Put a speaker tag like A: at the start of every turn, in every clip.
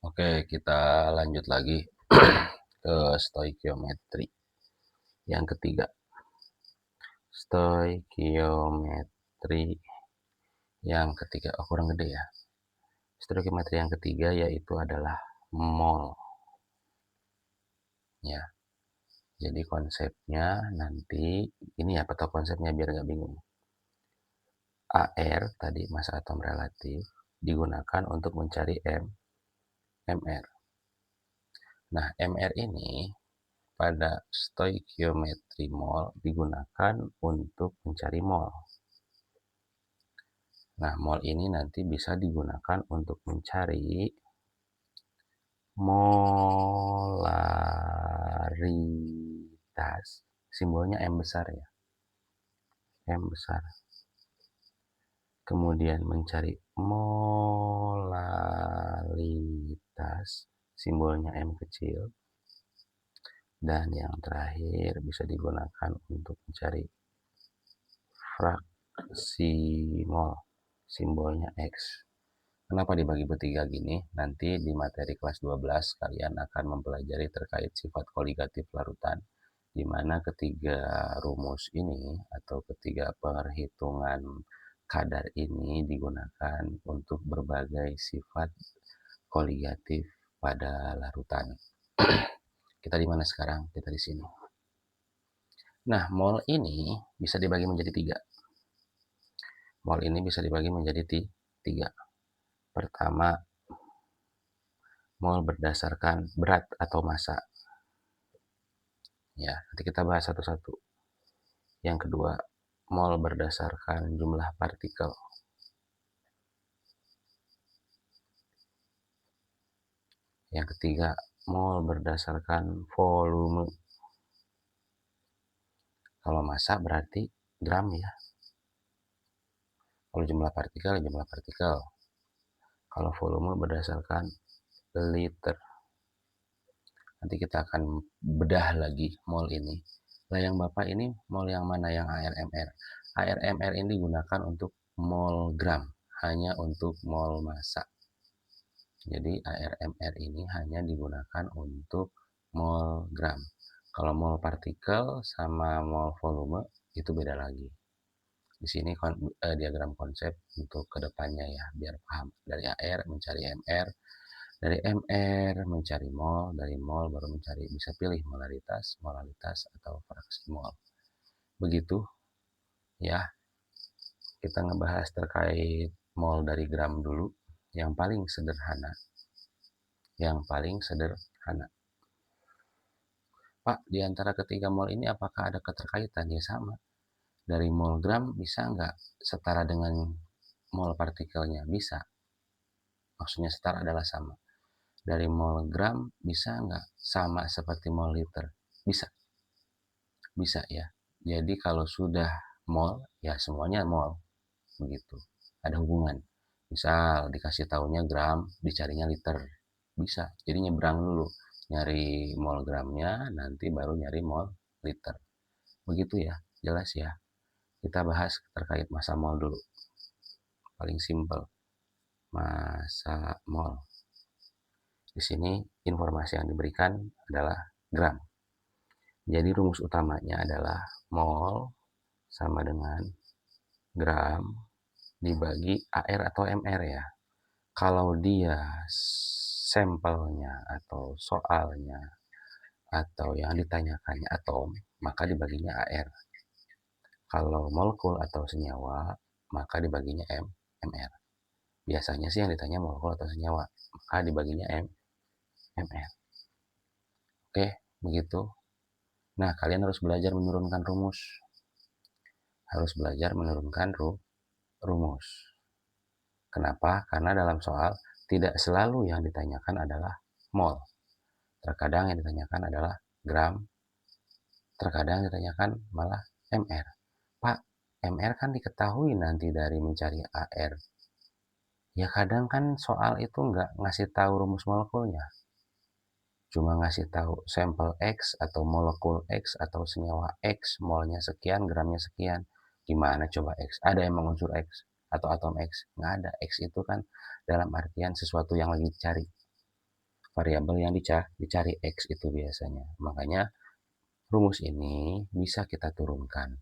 A: Oke, kita lanjut lagi ke stoikiometri yang ketiga. Stoikiometri yang ketiga, kurang gede ya. Stoikiometri yang ketiga yaitu adalah mol. Ya, jadi konsepnya nanti ini ya, peta konsepnya biar nggak bingung. AR tadi massa atom relatif digunakan untuk mencari MR. Nah, MR ini pada stoikiometri mol digunakan untuk mencari mol. Nah, mol ini nanti bisa digunakan untuk mencari molaritas. Simbolnya M besar ya. M besar. Kemudian mencari molaritas. Simbolnya M kecil. Dan yang terakhir bisa digunakan untuk mencari fraksi mol. Simbolnya X. Kenapa dibagi bertiga gini? Nanti di materi kelas 12 kalian akan mempelajari terkait sifat koligatif larutan, di mana ketiga rumus ini atau ketiga perhitungan kadar ini digunakan untuk berbagai sifat koligatif pada larutan. Kita di mana sekarang? Kita di sini. Nah, mol ini bisa dibagi menjadi tiga. Mol ini bisa dibagi menjadi tiga. Pertama, mol berdasarkan berat atau massa. Ya, nanti kita bahas satu-satu. Yang kedua, mol berdasarkan jumlah partikel. Yang ketiga, mol berdasarkan volume. Kalau massa berarti gram ya. Kalau jumlah partikel. Kalau volume berdasarkan liter. Nanti kita akan bedah lagi mol ini. Lah yang Bapak ini mol yang mana yang ARMR? ARMR ini digunakan untuk mol gram, hanya untuk mol massa. Jadi ARMR ini hanya digunakan untuk mol gram. Kalau mol partikel sama mol volume itu beda lagi. Di sini diagram konsep untuk kedepannya ya, biar paham. Dari AR mencari MR, dari MR mencari mol, dari mol baru mencari, bisa pilih molaritas atau fraksi mol. Begitu ya, kita ngebahas terkait mol dari gram dulu, yang paling sederhana. Pak, di antara ketiga mol ini apakah ada keterkaitan? Ya sama. Dari mol gram bisa nggak setara dengan mol partikelnya? Bisa. Maksudnya setara adalah sama. Dari mol gram bisa nggak sama seperti mol liter? Bisa. Bisa ya. Jadi kalau sudah mol, ya semuanya mol. Begitu. Ada hubungan. Misal dikasih tahunya gram, dicarinya liter. Bisa. Jadi nyebrang dulu. Nyari mol gramnya, nanti baru nyari mol liter. Begitu ya. Jelas ya. Kita bahas terkait massa mol dulu. Paling simpel. Massa mol. Di sini informasi yang diberikan adalah gram. Jadi rumus utamanya adalah mol sama dengan gram dibagi AR atau MR ya. Kalau dia sampelnya atau soalnya atau yang ditanyakannya atom, maka dibaginya AR. Kalau molekul atau senyawa, maka dibaginya MR. Biasanya sih yang ditanya molekul atau senyawa, maka dibaginya MR. Oke, begitu. Nah, kalian harus belajar menurunkan rumus. Rumus. Kenapa? Karena dalam soal tidak selalu yang ditanyakan adalah mol. Terkadang yang ditanyakan adalah gram. Terkadang ditanyakan malah MR. Pak, MR kan diketahui nanti dari mencari AR. Ya kadang kan soal itu nggak ngasih tahu rumus molekulnya. Cuma ngasih tahu sampel X atau molekul X atau senyawa X, molnya sekian, gramnya sekian. Gimana coba X? Ada emang unsur X atau atom X? Nggak ada. X itu kan dalam artian sesuatu yang lagi dicari. variabel yang dicari X itu biasanya. Makanya rumus ini bisa kita turunkan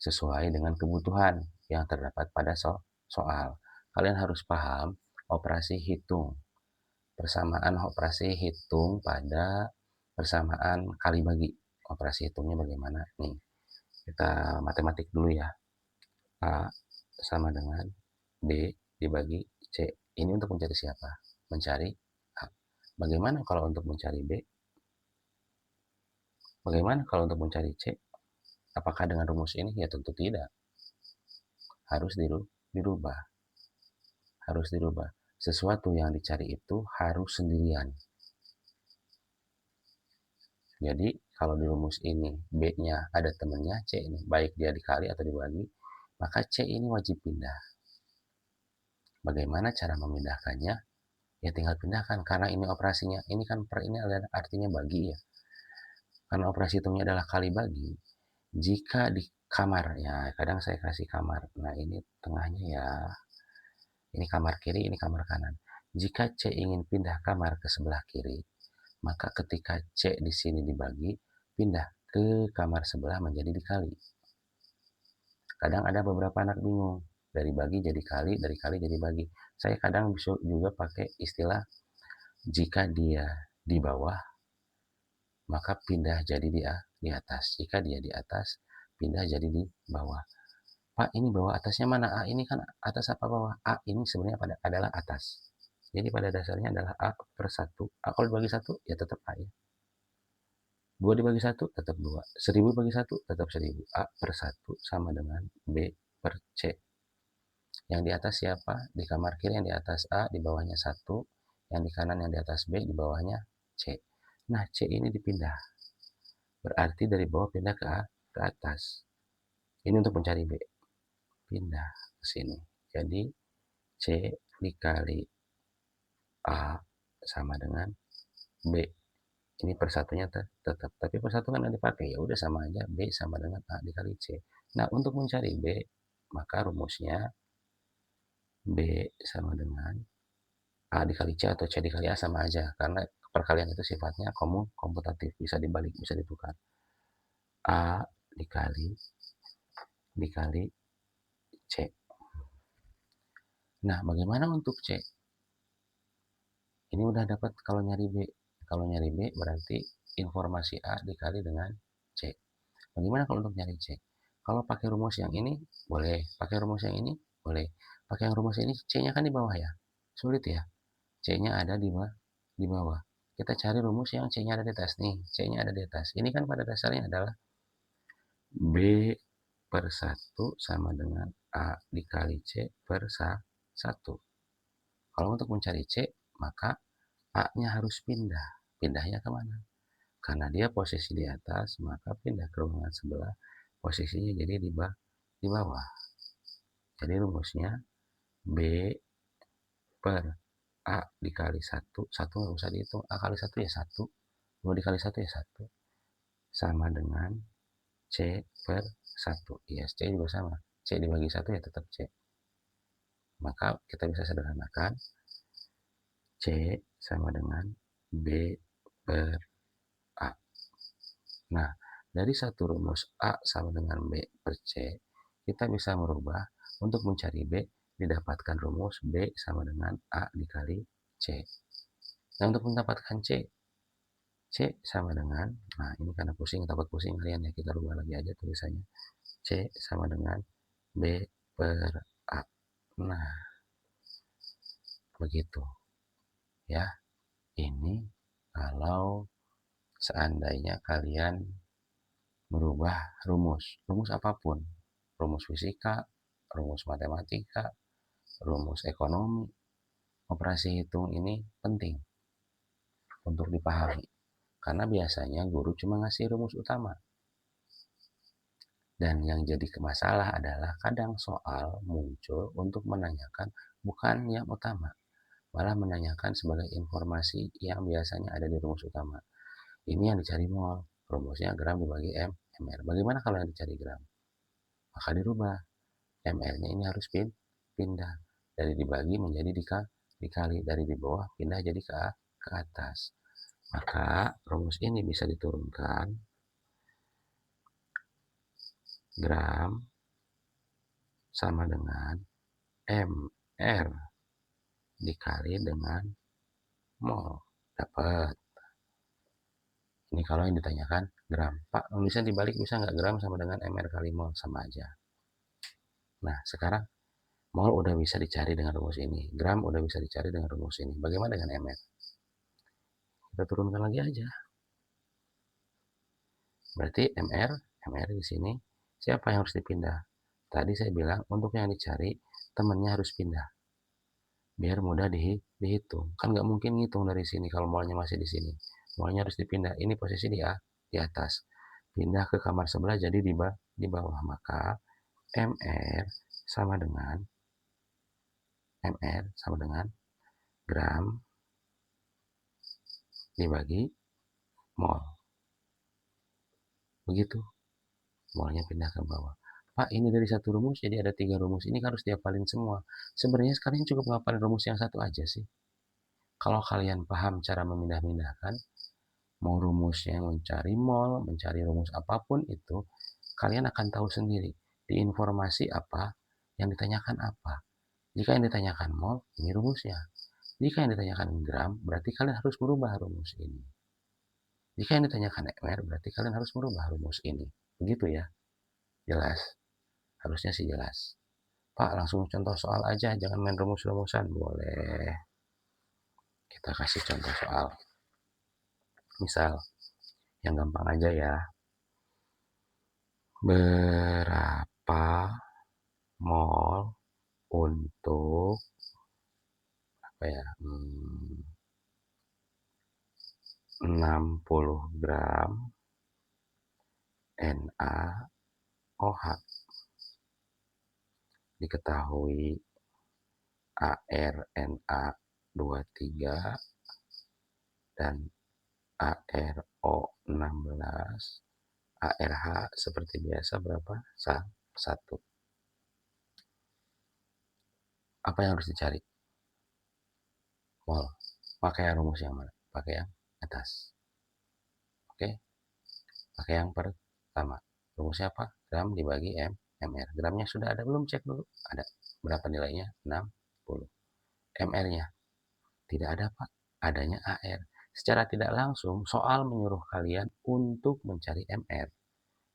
A: sesuai dengan kebutuhan yang terdapat pada soal. Kalian harus paham operasi hitung, persamaan operasi hitung pada persamaan kali bagi. Operasi hitungnya bagaimana? Nih, kita matematik dulu ya. A sama dengan B dibagi C. Ini untuk mencari siapa? Mencari A. Bagaimana kalau untuk mencari B? Bagaimana kalau untuk mencari C? Apakah dengan rumus ini? Ya tentu tidak. Harus dirubah. Harus dirubah. Sesuatu yang dicari itu harus sendirian. Jadi kalau di rumus ini B-nya ada temennya C ini, baik dia dikali atau dibagi, maka C ini wajib pindah. Bagaimana cara memindahkannya? Ya tinggal pindahkan, karena ini operasinya, ini kan per ini adalah artinya bagi ya. Karena operasi hitungnya adalah kali bagi, jika di kamar, ya kadang saya kasih kamar, nah ini tengahnya ya, ini kamar kiri, ini kamar kanan. Jika C ingin pindah kamar ke sebelah kiri, maka ketika C di sini dibagi, pindah ke kamar sebelah menjadi dikali. Kadang ada beberapa anak bingung, dari bagi jadi kali, dari kali jadi bagi. Saya kadang bisa juga pakai istilah, jika dia di bawah, maka pindah jadi di atas. Jika dia di atas, pindah jadi di bawah. Pak, ini bawah atasnya mana? A ini kan atas apa bawah? A ini sebenarnya adalah atas. Jadi pada dasarnya adalah A per 1. A kalau dibagi 1, ya tetap A ya. 2 dibagi 1, tetap 2. 1000 bagi 1, tetap 1000. A per 1 sama dengan B per C. Yang di atas siapa? Di kamar kiri yang di atas A, di bawahnya 1. Yang di kanan yang di atas B, di bawahnya C. Nah, C ini dipindah. Berarti dari bawah pindah ke atas. Ini untuk mencari B. Pindah ke sini. Jadi, C dikali A sama dengan B. Ini persatunya tetap. Tapi persatu kan ada dipakai. Ya udah sama aja. B sama dengan A dikali C. Nah, untuk mencari B, maka rumusnya B sama dengan A dikali C atau C dikali A sama aja. Karena perkalian itu sifatnya komutatif. Bisa dibalik, bisa ditukar. A dikali C. Nah, bagaimana untuk C? Ini udah dapat kalau nyari B. Kalau nyari B berarti informasi A dikali dengan C. Bagaimana kalau untuk nyari C? Kalau pakai rumus yang ini, boleh. Pakai rumus yang ini, boleh. Pakai yang rumus ini, C-nya kan di bawah ya. Sulit ya. C-nya ada di bawah. Kita cari rumus yang C-nya ada di atas nih. C-nya ada di atas. Ini kan pada dasarnya adalah B per 1 sama dengan A dikali C per 1. Kalau untuk mencari C, maka A-nya harus pindah. Pindahnya kemana? Karena dia posisi di atas, maka pindah ke ruangan sebelah. Posisinya jadi di bawah. Jadi rumusnya B per A dikali 1. 1 nggak usah dihitung. A kali 1 ya 1. 2 dikali 1 ya 1. Sama dengan C per 1. Iya, C juga sama. C dibagi 1 ya tetap C. Maka kita bisa sederhanakan. C sama dengan B per A. Nah, dari satu rumus A sama dengan B per C, kita bisa merubah untuk mencari B, didapatkan rumus B sama dengan A dikali C. Nah, untuk mendapatkan C sama dengan, nah ini karena pusing, takut pusing kalian ya, kita rubah lagi aja tulisannya. C sama dengan B per A. Nah, begitu ya. Ini kalau seandainya kalian merubah rumus apapun, rumus fisika, rumus matematika, rumus ekonomi, operasi hitung ini penting untuk dipahami. Karena biasanya guru cuma ngasih rumus utama. Dan yang jadi masalah adalah kadang soal muncul untuk menanyakan bukan yang utama, malah menanyakan sebagai informasi yang biasanya ada di rumus utama. Ini yang dicari mol, rumusnya gram dibagi MR. Bagaimana kalau yang dicari gram? Maka dirubah. MR-nya ini harus pindah. Dari dibagi menjadi dikali. Dari di bawah pindah jadi ke atas. Maka rumus ini bisa diturunkan gram sama dengan MR dikali dengan mol. Dapat. Ini kalau yang ditanyakan gram. Pak, nulisnya dibalik bisa nggak? Gram sama dengan MR kali mol? Sama aja. Nah, sekarang mol udah bisa dicari dengan rumus ini. Gram udah bisa dicari dengan rumus ini. Bagaimana dengan MR? Kita turunkan lagi aja. Berarti MR di sini, siapa yang harus dipindah? Tadi saya bilang untuk yang dicari, temannya harus pindah. Biar mudah dihitung. Kan nggak mungkin ngitung dari sini kalau molnya masih di sini. Molnya harus dipindah. Ini posisi di atas. Pindah ke kamar sebelah jadi di bawah. Maka MR sama dengan gram dibagi mol. Begitu. Molnya pindah ke bawah. Pak, ini dari satu rumus jadi ada 3 rumus. Ini harus dihafalin semua. Sebenarnya kalian cukup ngapalin rumus yang satu aja sih. Kalau kalian paham cara memindah-mindahkan, mau rumusnya mencari mol, mencari rumus apapun itu, kalian akan tahu sendiri di informasi apa yang ditanyakan apa. Jika yang ditanyakan mol, ini rumusnya. Jika yang ditanyakan gram, berarti kalian harus merubah rumus ini. Jika yang ditanyakan MR, berarti kalian harus merubah rumus ini. Begitu ya? Jelas? Harusnya sih jelas. Pak, langsung contoh soal aja, jangan main rumus-rumusan. Boleh. Kita kasih contoh soal. Misal, yang gampang aja ya. Berapa mol untuk apa ya? 60 gram NaOH. Diketahui ArNa23 dan ArO16. ARH seperti biasa berapa? 1. Apa yang harus dicari? Mol. Pakai rumus yang mana? Pakai yang atas. Oke? Pakai yang pertama. Rumusnya apa? Gram dibagi MR. Gramnya sudah ada belum? Cek dulu. Ada. Berapa nilainya? 60. MR-nya? Tidak ada, Pak. Adanya AR. Secara tidak langsung, soal menyuruh kalian untuk mencari MR.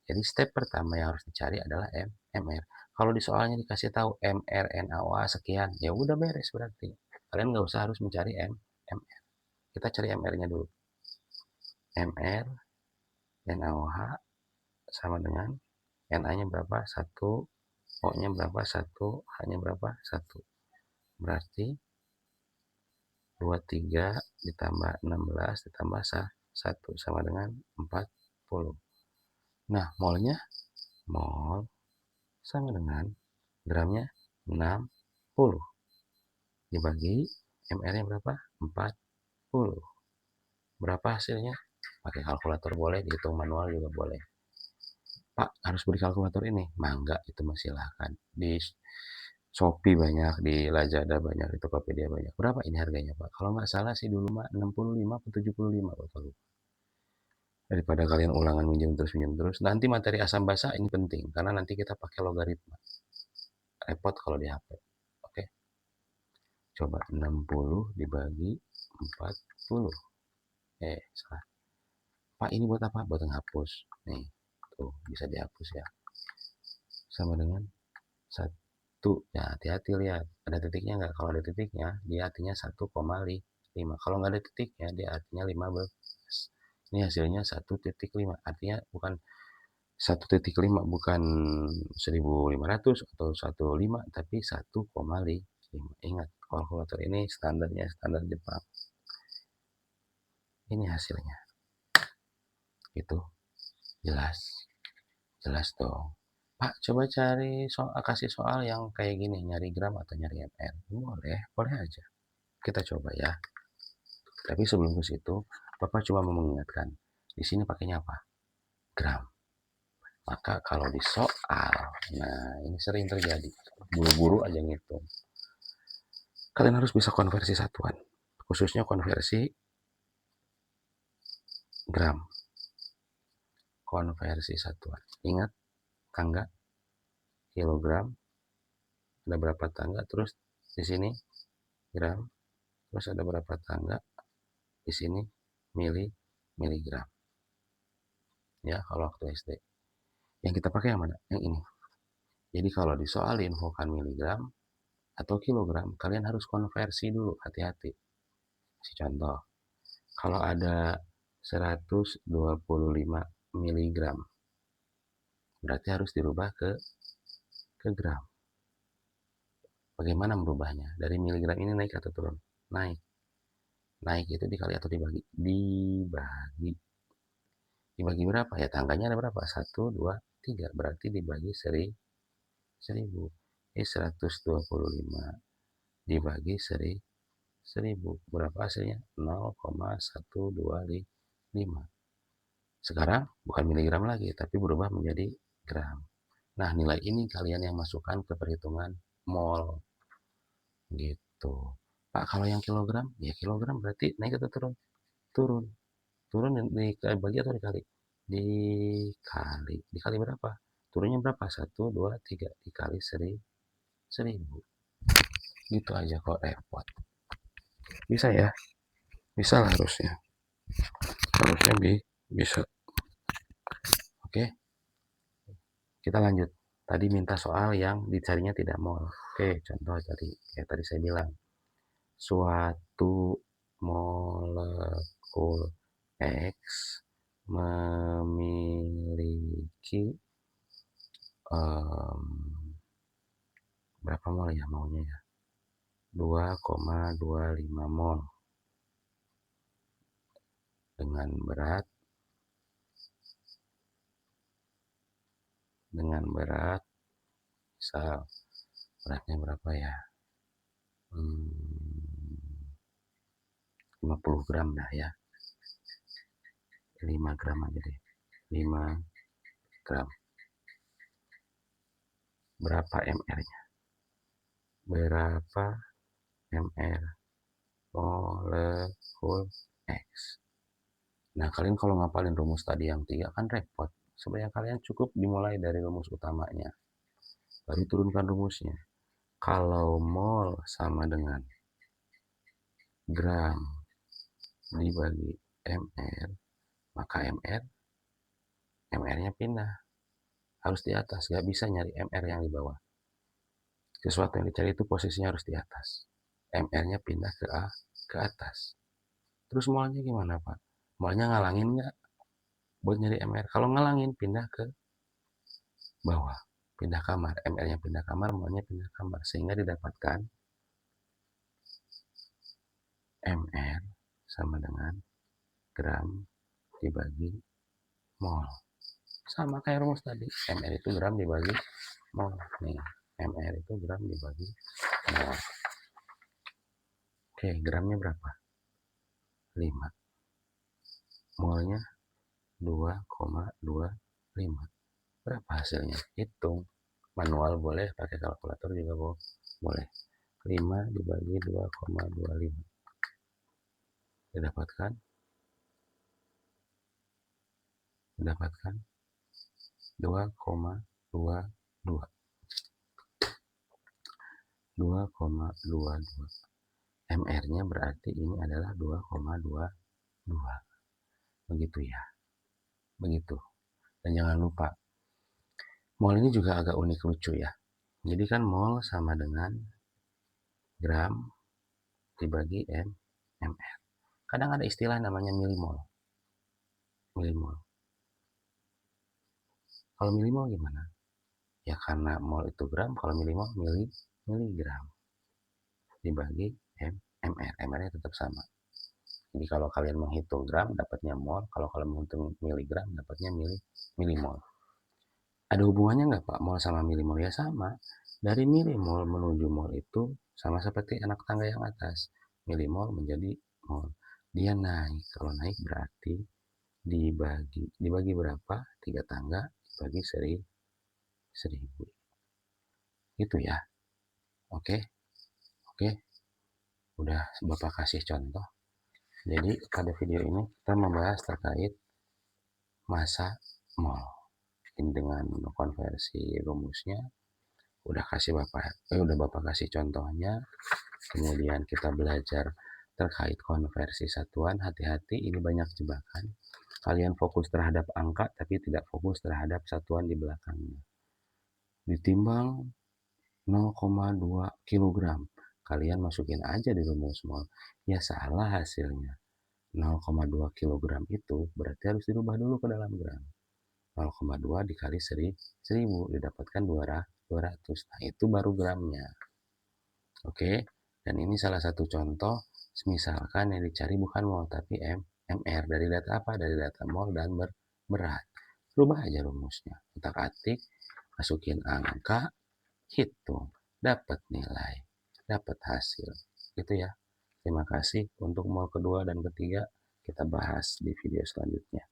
A: Jadi step pertama yang harus dicari adalah MR. Kalau di soalnya dikasih tahu MR NaOH sekian, ya udah beres berarti. Kalian nggak usah harus mencari MR. Kita cari MR-nya dulu. MR NaOH sama dengan Na-nya berapa? 1. O-nya berapa? 1. H-nya berapa? 1. Berarti 23 ditambah 16 ditambah 1 sama dengan 40. Nah, molnya? Mol sama dengan gramnya 60. Dibagi MR-nya berapa? 40. Berapa hasilnya? Pakai kalkulator boleh, dihitung manual juga boleh. Pak, harus beli kalkulator ini? Mangga, itu mah silahkan. Di Shopee banyak, di Lazada banyak, di Tokopedia banyak. Berapa ini harganya, Pak? Kalau nggak salah sih dulu mah 65 atau 75, Pak. Daripada kalian ulangan minjem terus. Nanti materi asam basa ini penting, karena nanti kita pakai logaritma. Repot kalau di HP. Oke. Coba 60 dibagi 40. Salah. Pak, ini buat apa? Buat menghapus. Nih, tuh bisa dihapus ya. Sama dengan 1. Ya, hati-hati lihat. Ada titiknya nggak? Kalau ada titiknya, dia artinya 1,5. Kalau nggak ada titiknya, dia artinya 15. Ini hasilnya 1,5. Artinya bukan 1,5, bukan 1.500 atau 1,5, tapi 1,5. Ingat, kalkulator ini standarnya standar Jepang. Ini hasilnya. Itu jelas. Jelas dong. Pak, coba kasih soal yang kayak gini, nyari gram atau nyari MR. Boleh aja. Kita coba ya. Tapi sebelum ke situ, Bapak cuma mau mengingatkan. Di sini pakainya apa? Gram. Maka kalau di soal, nah ini sering terjadi. Buru-buru aja ngitung. Kalian harus bisa konversi satuan. Khususnya konversi gram. Konversi satuan. Ingat tangga kilogram, ada berapa tangga, terus di sini gram, terus ada berapa tangga, di sini miligram. Ya, kalau waktu SD. Yang kita pakai yang mana? Yang ini. Jadi kalau di soal infokan miligram atau kilogram, kalian harus konversi dulu, hati-hati. Si contoh, kalau ada 125 miligram, berarti harus dirubah ke gram. Bagaimana merubahnya? Dari miligram ini naik atau turun? Naik. Naik itu dikali atau dibagi? Dibagi. Dibagi berapa? Ya tangganya ada berapa? 1, 2, 3. Berarti dibagi 1000. 125 dibagi 1000. Berapa hasilnya? 0,125. Sekarang bukan miligram lagi, tapi berubah menjadi gram. Nah, nilai ini kalian yang masukkan ke perhitungan mol. Gitu. Pak, kalau yang kilogram? Ya kilogram berarti naik atau turun? Turun. Turun dibagi atau dikali? Dikali. Dikali berapa? Turunnya berapa? 1, 2, 3. Dikali 1000. Gitu aja kok repot. Bisa ya? Bisa lah harusnya. Harusnya bisa. Oke, kita lanjut. Tadi minta soal yang dicarinya tidak mol. Oke, contoh tadi. Kayak tadi saya bilang. Suatu molekul X memiliki berapa mol ya maunya ya? 2,25 mol dengan berat misal beratnya berapa ya? 50 gram dah ya. 5 gram aja deh. 5 gram. Berapa mR-nya? Berapa mR molekul X? Nah, kalian kalau ngapalin rumus tadi yang 3 kan repot. Sebenarnya kalian cukup dimulai dari rumus utamanya. Baru turunkan rumusnya. Kalau mol sama dengan gram dibagi mR, maka mR-nya pindah. Harus di atas, nggak bisa nyari mR yang di bawah. Sesuatu yang dicari itu posisinya harus di atas. mR-nya pindah ke atas. Terus molnya gimana, Pak? Molnya ngalangin nggak buat nyari mR? Kalau ngalangin, pindah ke bawah. Pindah kamar. mR-nya pindah kamar, molnya pindah kamar. Sehingga didapatkan mR sama dengan gram dibagi mol. Sama kayak rumus tadi. mR itu gram dibagi mol. Nih, mR itu gram dibagi mol. Oke, gramnya berapa? 5. Molnya 2,25. Berapa hasilnya? Hitung. Manual boleh, pakai kalkulator juga boleh. 5 dibagi 2,25. Didapatkan 2,22. 2,22. MR-nya berarti ini adalah 2,22. Begitu ya. Begitu. Dan jangan lupa, mol ini juga agak unik lucu ya. Jadi kan mol sama dengan gram dibagi mR. Kadang ada istilah namanya milimol. Milimol. Kalau milimol gimana? Ya karena mol itu gram, kalau milimol miligram. Dibagi mR. MR-nya tetap sama. Jadi kalau kalian menghitung gram dapatnya mol, kalau kalian menghitung miligram dapatnya milimol. Ada hubungannya nggak Pak mol sama milimol? Ya sama. Dari milimol menuju mol itu sama seperti anak tangga yang atas. Milimol menjadi mol. Dia naik. Kalau naik berarti dibagi berapa? 3 tangga dibagi 1000. Itu ya. Oke. Oke. Udah Bapak kasih contoh. Jadi pada video ini kita membahas terkait masa mol. Ini dengan konversi rumusnya udah Bapak kasih contohnya. Kemudian kita belajar terkait konversi satuan. Hati-hati, ini banyak jebakan. Kalian fokus terhadap angka tapi tidak fokus terhadap satuan di belakangnya. Ditimbang 0,2 kg. Kalian masukin aja di rumus mol. Ya salah hasilnya. 0,2 kg itu berarti harus dirubah dulu ke dalam gram. 0,2 dikali 1000 didapatkan 200. Nah, itu baru gramnya. Oke, dan ini salah satu contoh. Misalkan yang dicari bukan mol tapi MR. Dari data apa? Dari data mol dan berat. Rubah aja rumusnya. Utak-atik, masukin angka, hitung, dapat nilai, dapat hasil. Gitu ya. Terima kasih. Untuk mol kedua dan ketiga kita bahas di video selanjutnya.